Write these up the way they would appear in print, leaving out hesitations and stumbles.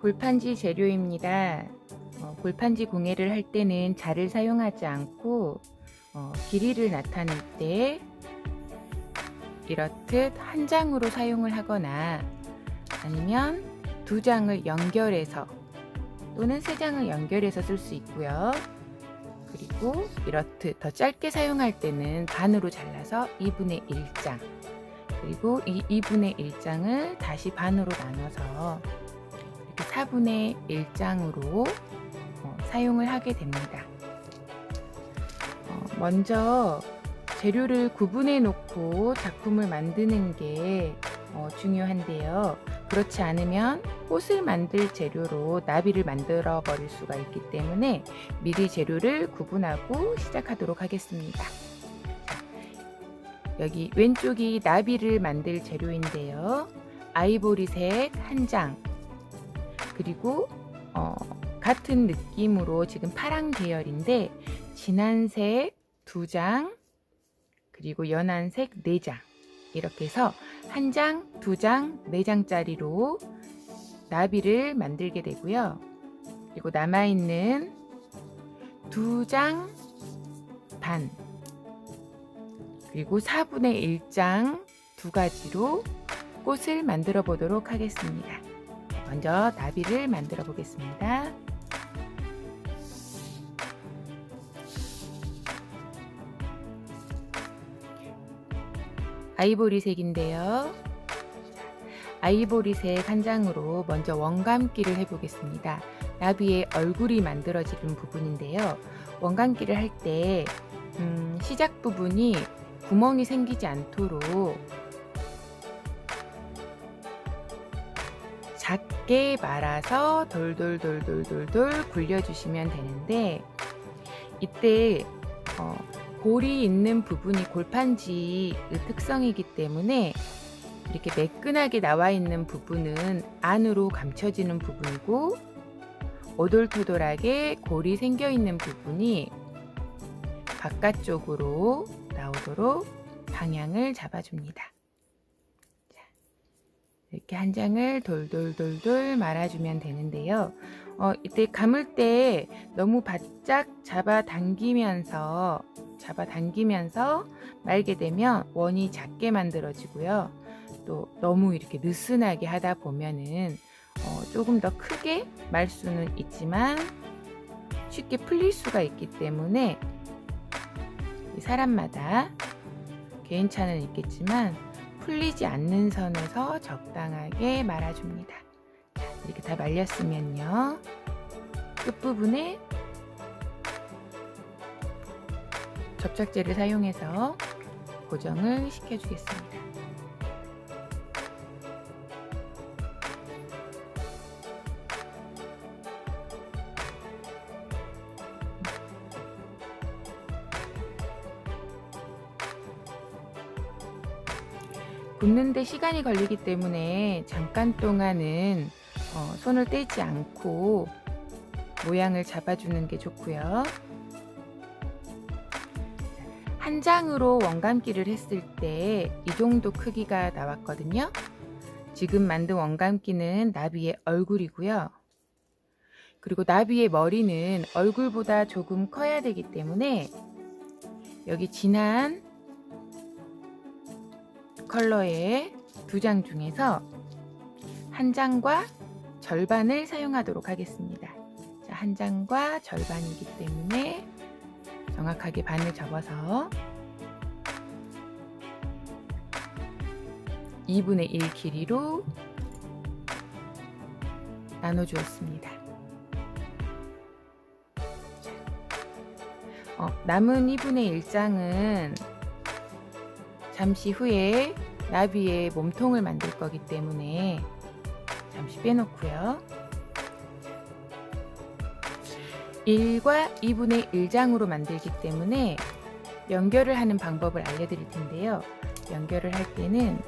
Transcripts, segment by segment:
골판지 재료입니다. 골판지 공예를 할 때는 자를 사용하지 않고 길이를 나타낼 때 이렇듯 한 장으로 사용을 하거나 아니면 두 장을 연결해서 또는 세 장을 연결해서 쓸 수 있고요. 그리고 이렇듯 더 짧게 사용할 때는 반으로 잘라서 2분의 1장, 그리고 이 2분의 1장을 다시 반으로 나눠서 이렇게 4분의 1장으로 사용을 하게 됩니다. 먼저 재료를 구분해 놓고 작품을 만드는 게 중요한데요. 그렇지 않으면 꽃을 만들 재료로 나비를 만들어 버릴 수가 있기 때문에 미리 재료를 구분하고 시작하도록 하겠습니다. 여기 왼쪽이 나비를 만들 재료인데요. 아이보리색 1장, 그리고 같은 느낌으로 지금 파랑 계열인데 진한색 2장, 그리고 연한색 4장, 이렇게 해서 1장, 2장, 4장짜리로 나비를 만들게 되고요. 그리고 남아있는 2장 반, 그리고 4분의 1장 두 가지로 꽃을 만들어 보도록 하겠습니다. 먼저 나비를 만들어 보겠습니다. 아이보리색인데요. 아이보리색 1장으로 먼저 원감기를 해보겠습니다. 나비의 얼굴이 만들어지는 부분인데요. 원감기를 할 때 시작 부분이 구멍이 생기지 않도록 작게 말아서 돌돌돌돌돌돌 굴려주시면 되는데, 이때 골이 있는 부분이 골판지의 특성이기 때문에 이렇게 매끈하게 나와 있는 부분은 안으로 감춰지는 부분이고, 오돌토돌하게 골이 생겨 있는 부분이 바깥쪽으로 나오도록 방향을 잡아줍니다. 이렇게 한 장을 돌돌돌돌 말아주면 되는데요. 이때 감을 때 너무 바짝 잡아당기면서 말게 되면 원이 작게 만들어지고요. 또 너무 이렇게 느슨하게 하다 보면은 조금 더 크게 말 수는 있지만 쉽게 풀릴 수가 있기 때문에 사람마다 개인차는 있겠지만 풀리지 않는 선에서 적당하게 말아줍니다. 자, 이렇게 다 말렸으면요, 끝부분에 접착제를 사용해서 고정을 시켜주겠습니다. 굽는데 시간이 걸리기 때문에 잠깐 동안은 손을 떼지 않고 모양을 잡아주는 게 좋고요. 한 장으로 원감기를 했을 때 이 정도 크기가 나왔거든요. 지금 만든 원감기는 나비의 얼굴이고요. 그리고 나비의 머리는 얼굴보다 조금 커야 되기 때문에 여기 진한 컬러의 2장 중에서 한 장과 절반을 사용하도록 하겠습니다. 자, 한 장과 절반이기 때문에 정확하게 반을 접어서 2분의 1 길이로 나눠주었습니다. 남은 2분의 1장은 잠시 후에 나비의 몸통을 만들 거기 때문에 잠시 빼놓고요. 1과 2분의 1장으로 만들기 때문에 연결을 하는 방법을 알려드릴 텐데요. 연결을 할 때는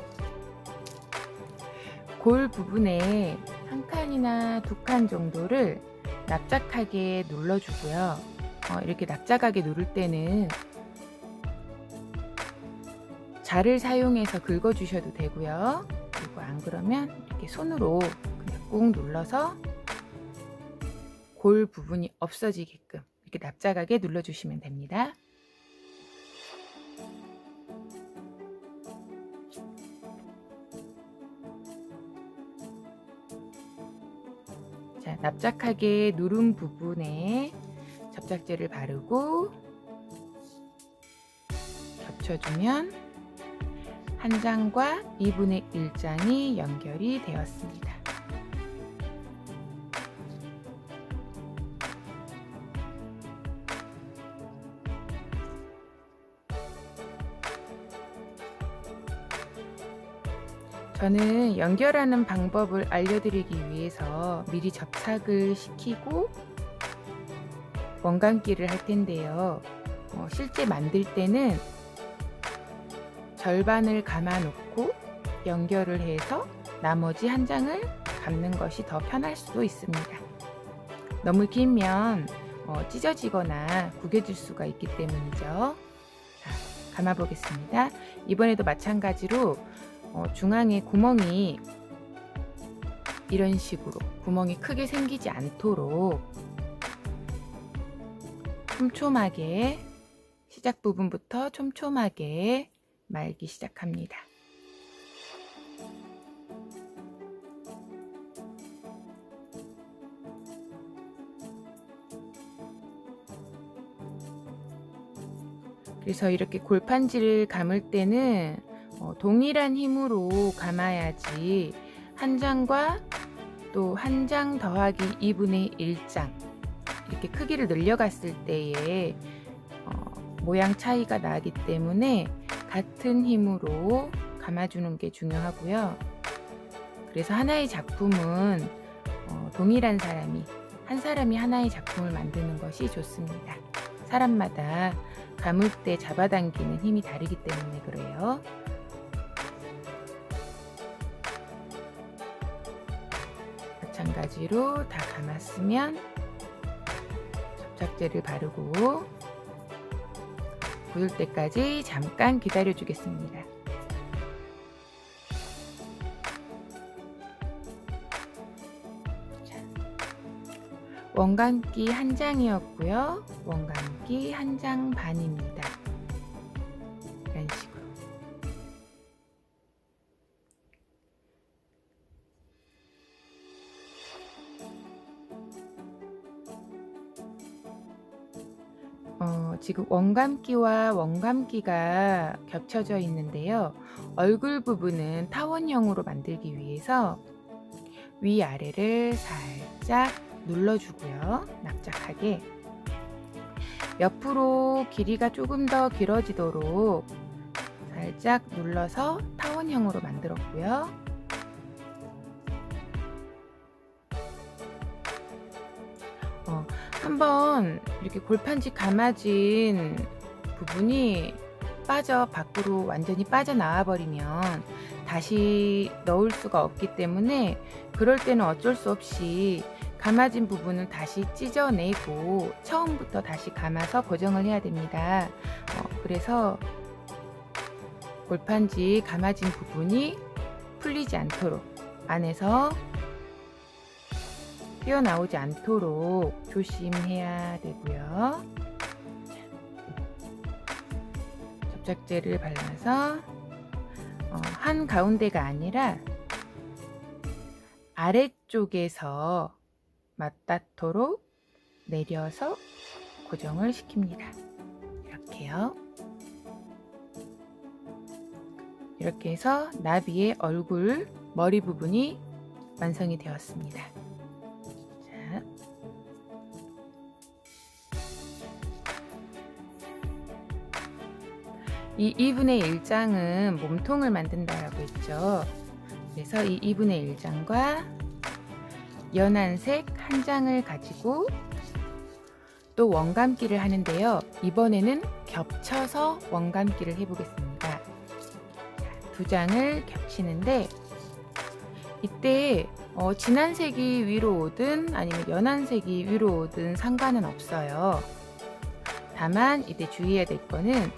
골 부분에 한 칸이나 2칸 정도를 납작하게 눌러주고요. 이렇게 납작하게 누를 때는 자를 사용해서 긁어주셔도 되고요. 그리고 안 그러면 이렇게 손으로 그냥 꾹 눌러서 골 부분이 없어지게끔 이렇게 납작하게 눌러주시면 됩니다. 자, 납작하게 누른 부분에 접착제를 바르고 겹쳐주면 한 장과 2분의 1장이 연결이 되었습니다. 저는 연결하는 방법을 알려드리기 위해서 미리 접착을 시키고 원감기를 할 텐데요. 실제 만들 때는 절반을 감아 놓고 연결을 해서 나머지 한 장을 감는 것이 더 편할 수도 있습니다. 너무 길면 찢어지거나 구겨질 수가 있기 때문이죠. 자, 감아 보겠습니다. 이번에도 마찬가지로 중앙에 구멍이 이런 식으로 구멍이 크게 생기지 않도록 촘촘하게 시작 부분부터 촘촘하게 말기 시작합니다. 그래서 이렇게 골판지를 감을 때는 동일한 힘으로 감아야지 한 장과 또 한 장 더하기 2분의 1장 이렇게 크기를 늘려갔을 때에 모양 차이가 나기 때문에 같은 힘으로 감아주는 게 중요하고요. 그래서 하나의 작품은 동일한 사람이 한 사람이 하나의 작품을 만드는 것이 좋습니다. 사람마다 감을 때 잡아당기는 힘이 다르기 때문에 그래요. 마찬가지로 다 감았으면 접착제를 바르고 굳을 때까지 잠깐 기다려 주겠습니다. 원감기 한 장이었고요. 원감기 한 장 반입니다. 이런 식으로. 지금 원감기와 원감기가 겹쳐져 있는데요. 얼굴 부분은 타원형으로 만들기 위해서 위아래를 살짝 눌러주고요. 납작하게 옆으로 길이가 조금 더 길어지도록 살짝 눌러서 타원형으로 만들었고요. 한번 이렇게 골판지 감아진 부분이 밖으로 완전히 빠져나와 버리면 다시 넣을 수가 없기 때문에 그럴 때는 어쩔 수 없이 감아진 부분을 다시 찢어내고 처음부터 다시 감아서 고정을 해야 됩니다. 그래서 골판지 감아진 부분이 풀리지 않도록 안에서 튀어나오지 않도록 조심해야 되고요. 접착제를 발라서 한 가운데가 아니라 아래쪽에서 맞닿도록 내려서 고정을 시킵니다. 이렇게요. 이렇게 해서 나비의 얼굴, 머리 부분이 완성이 되었습니다. 자, 이 2분의 1장은 몸통을 만든다라고 했죠. 그래서 이 2분의 1장과 연한 색 한 장을 가지고 또 원감기를 하는데요. 이번에는 겹쳐서 원감기를 해보겠습니다. 두 장을 겹치는데 이때 진한 색이 위로 오든 아니면 연한 색이 위로 오든 상관은 없어요. 다만 이때 주의해야 될 거는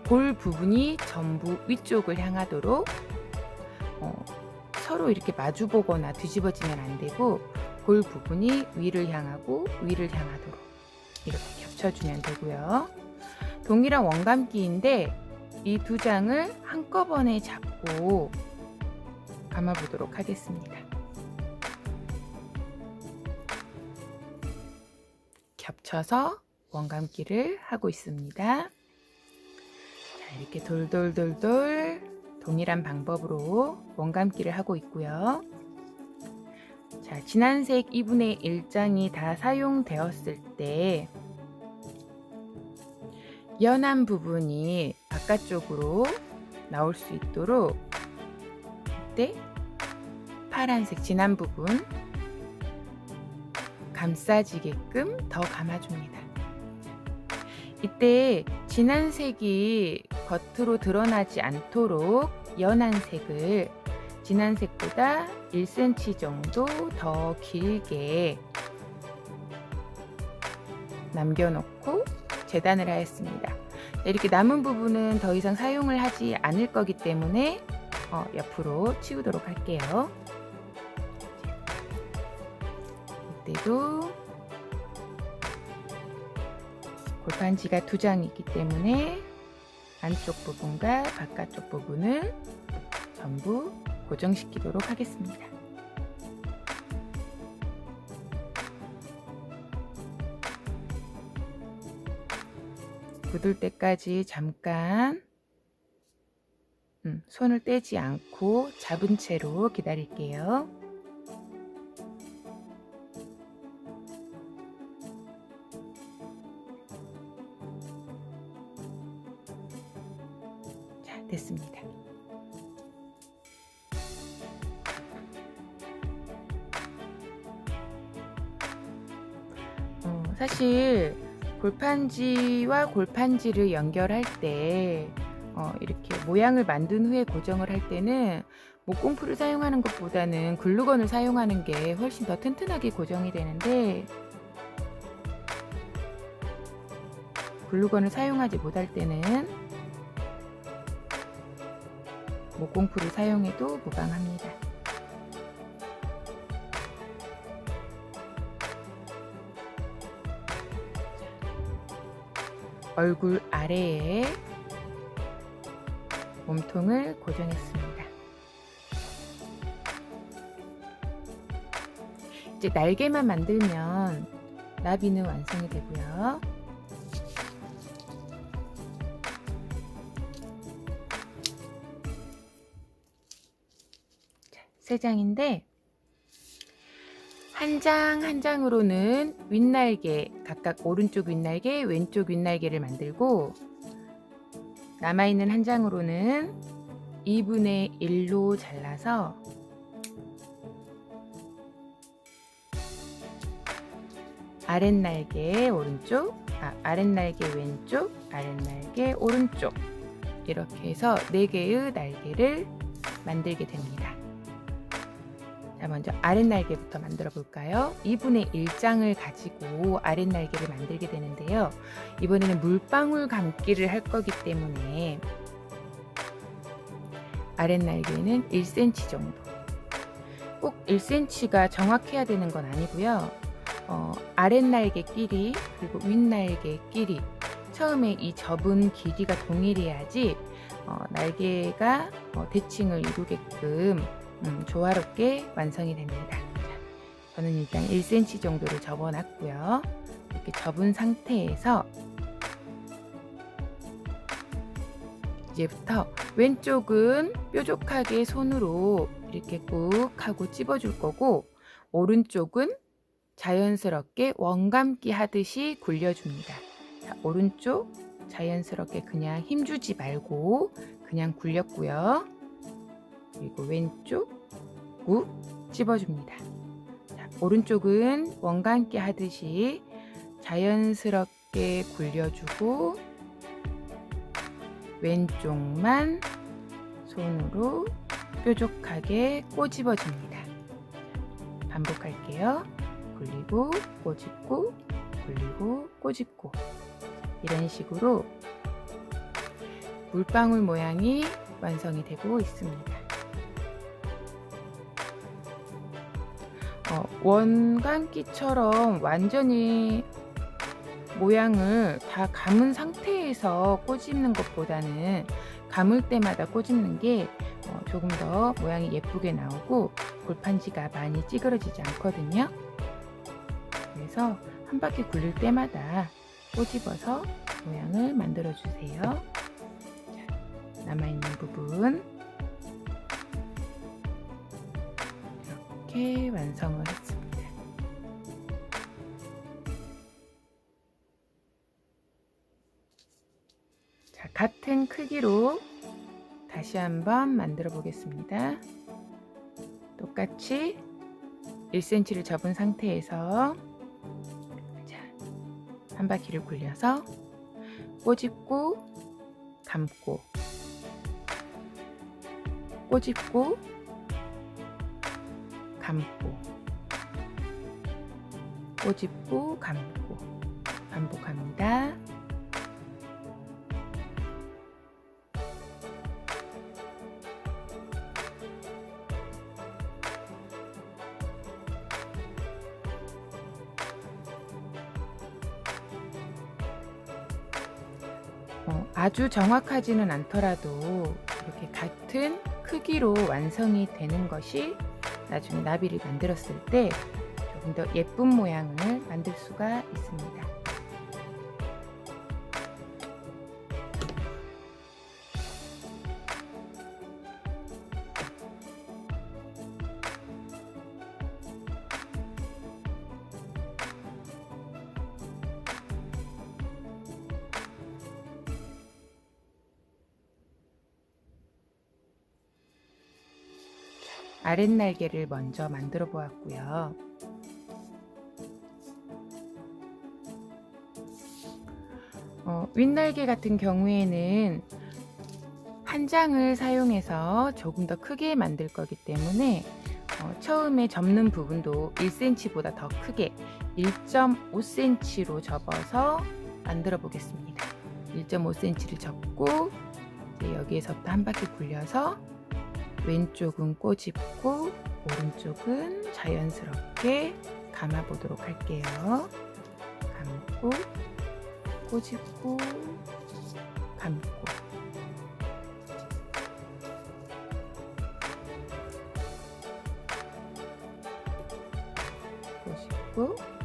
볼 부분이 전부 위쪽을 향하도록 서로 이렇게 마주보거나 뒤집어지면 안 되고 골 부분이 위를 향하고 위를 향하도록 이렇게 겹쳐주면 되고요. 동일한 원감기인데 이 두 장을 한꺼번에 잡고 감아보도록 하겠습니다. 겹쳐서 원감기를 하고 있습니다. 자, 이렇게 돌돌돌돌 동일한 방법으로 원감기를 하고 있고요. 자, 진한색 2분의 1장이 다 사용되었을 때 연한 부분이 바깥쪽으로 나올 수 있도록 이때 파란색 진한 부분 감싸지게끔 더 감아줍니다. 이때 진한 색이 겉으로 드러나지 않도록 연한 색을 진한 색보다 1cm 정도 더 길게 남겨놓고 재단을 하였습니다. 이렇게 남은 부분은 더 이상 사용을 하지 않을 거기 때문에 옆으로 치우도록 할게요. 이때도 골판지가 두 장이 있기 때문에 안쪽 부분과 바깥쪽 부분을 전부 고정시키도록 하겠습니다. 굳을 때까지 잠깐 손을 떼지 않고 잡은 채로 기다릴게요. 자, 됐습니다. 사실 골판지와 골판지를 연결할 때 이렇게 모양을 만든 후에 고정을 할 때는 목공풀을 사용하는 것보다는 글루건을 사용하는 게 훨씬 더 튼튼하게 고정이 되는데 글루건을 사용하지 못할 때는 목공풀을 사용해도 무방합니다. 얼굴 아래에 몸통을 고정했습니다. 이제 날개만 만들면 나비는 완성이 되고요. 자, 3장인데 한 장 한 장으로는 윗날개, 각각 오른쪽 윗날개, 왼쪽 윗날개를 만들고 남아있는 한 장으로는 2분의 1로 잘라서 아랫날개 오른쪽, 아랫날개 왼쪽, 아랫날개 오른쪽 이렇게 해서 4개의 날개를 만들게 됩니다. 자, 먼저 아랫날개부터 만들어 볼까요? 2분의 1장을 가지고 아랫날개를 만들게 되는데요. 이번에는 물방울 감기를 할 거기 때문에 아랫날개는 1cm 정도. 꼭 1cm가 정확해야 되는 건 아니고요. 아랫날개 끼리 그리고 윗날개 끼리 처음에 이 접은 길이가 동일해야지 날개가 대칭을 이루게끔 조화롭게 완성이 됩니다. 저는 일단 1cm 정도를 접어놨고요. 이렇게 접은 상태에서 이제부터 왼쪽은 뾰족하게 손으로 이렇게 꾹 하고 찝어줄 거고 오른쪽은 자연스럽게 원감기 하듯이 굴려줍니다. 자, 오른쪽 자연스럽게 그냥 힘주지 말고 그냥 굴렸고요. 그리고 왼쪽 꾹 찝어줍니다. 자, 오른쪽은 원감기 하듯이 자연스럽게 굴려주고 왼쪽만 손으로 뾰족하게 꼬집어줍니다. 반복할게요. 굴리고 꼬집고 굴리고 꼬집고 이런 식으로 물방울 모양이 완성이 되고 있습니다. 원감기처럼 완전히 모양을 다 감은 상태에서 꼬집는 것보다는 감을 때마다 꼬집는 게 조금 더 모양이 예쁘게 나오고 골판지가 많이 찌그러지지 않거든요. 그래서 한 바퀴 굴릴 때마다 꼬집어서 모양을 만들어 주세요. 자, 남아있는 부분 이렇게 완성을 했습니다. 자, 같은 크기로 다시 한번 만들어 보겠습니다. 똑같이 1cm를 접은 상태에서 한 바퀴를 굴려서 꼬집고 감고 꼬집고 감고 꼬집고 감고 반복합니다. 아주 정확하지는 않더라도 이렇게 같은 크기로 완성이 되는 것이 나중에 나비를 만들었을 때 조금 더 예쁜 모양을 만들 수가 있습니다. 아랫날개를 먼저 만들어 보았고요. 윗날개 같은 경우에는 한 장을 사용해서 조금 더 크게 만들 거기 때문에 처음에 접는 부분도 1cm보다 더 크게 1.5cm로 접어서 만들어 보겠습니다. 1.5cm를 접고 이제 여기에서부터 한 바퀴 굴려서 왼쪽은 꼬집고 오른쪽은 자연스럽게 감아 보도록 할게요. 감고 꼬집고 감고 꼬집고 감고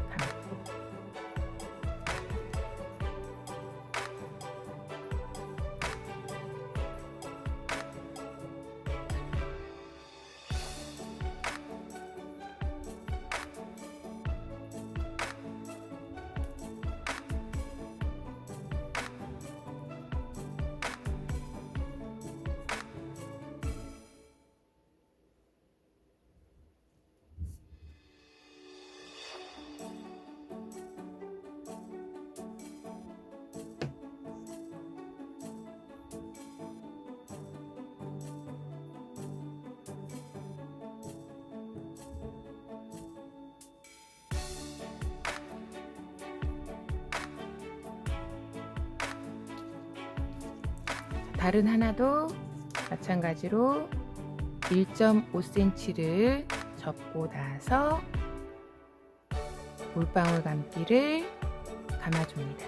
다른 하나도 마찬가지로 1.5cm를 접고 나서 물방울 감기를 감아줍니다.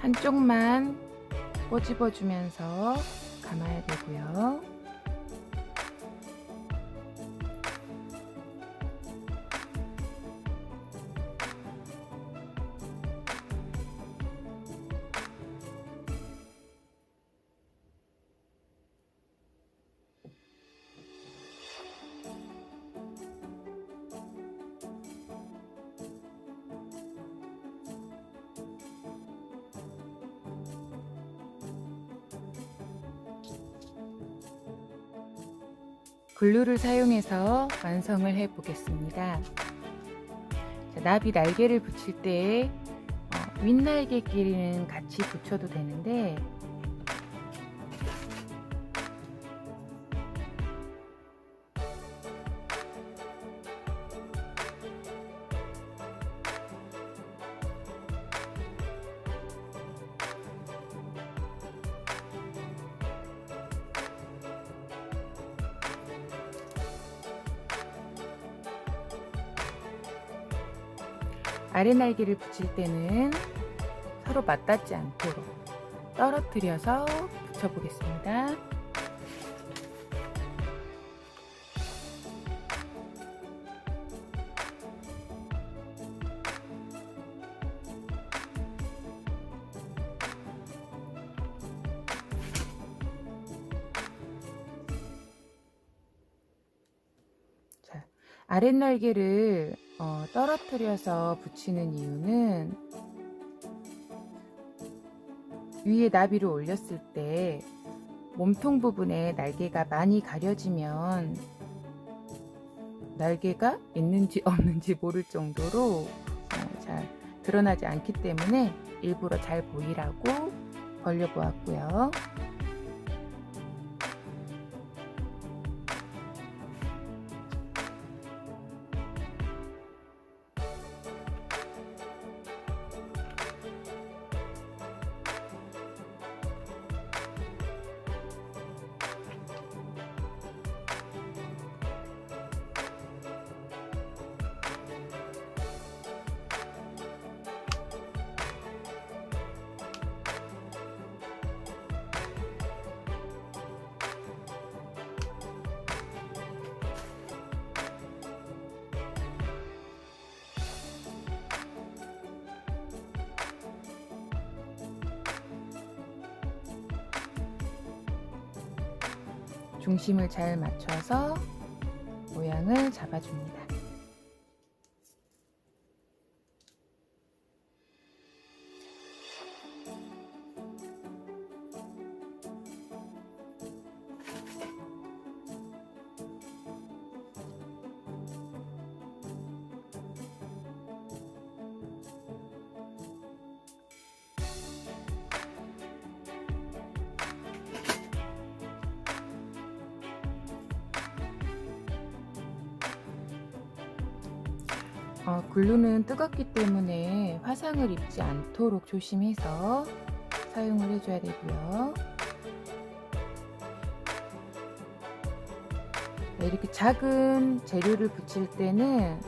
한쪽만 꼬집어 주면서 감아야 되고요. 글루를 사용해서 완성을 해 보겠습니다. 자, 나비 날개를 붙일 때 윗날개 길이는 같이 붙여도 되는데 아래 날개를 붙일 때는 서로 맞닿지 않도록 떨어뜨려서 붙여보겠습니다. 자, 아랫날개를 떨어뜨려서 붙이는 이유는 위에 나비를 올렸을 때 몸통 부분에 날개가 많이 가려지면 날개가 있는지 없는지 모를 정도로 잘 드러나지 않기 때문에 일부러 잘 보이라고 벌려보았고요. 중심을 잘 맞춰서 모양을 잡아줍니다. 글루는 뜨겁기 때문에 화상을 입지 않도록 조심해서 사용을 해줘야 되고요. 이렇게 작은 재료를 붙일 때는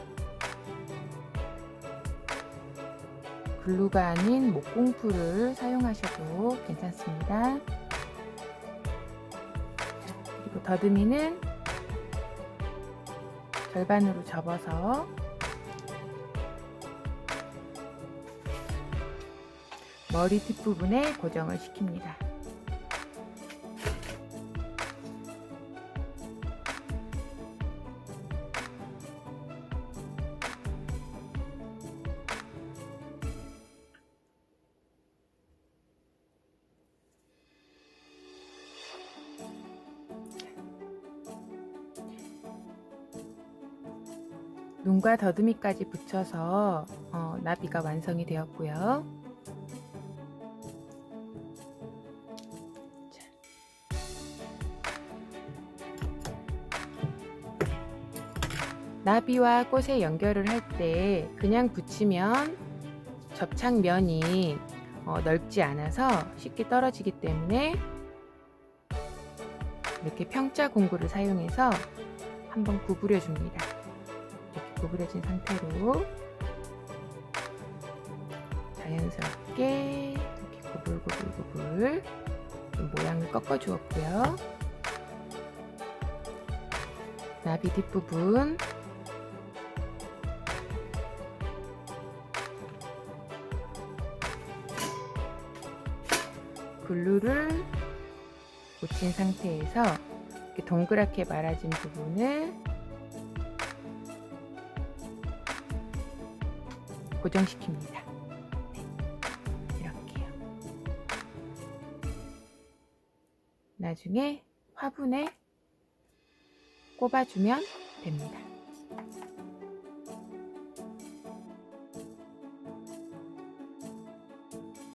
글루가 아닌 목공풀을 사용하셔도 괜찮습니다. 그리고 더듬이는 절반으로 접어서 머리 뒷부분에 고정을 시킵니다. 눈과 더듬이까지 붙여서 나비가 완성이 되었고요. 나비와 꽃에 연결을 할 때 그냥 붙이면 접착면이 넓지 않아서 쉽게 떨어지기 때문에 이렇게 평자 공구를 사용해서 한번 구부려 줍니다. 이렇게 구부려진 상태로 자연스럽게 이렇게 구불구불구불 좀 모양을 꺾어 주었고요. 나비 뒷부분 글루를 붙인 상태에서 이렇게 동그랗게 말아진 부분을 고정시킵니다. 이렇게요. 나중에 화분에 꼽아주면 됩니다.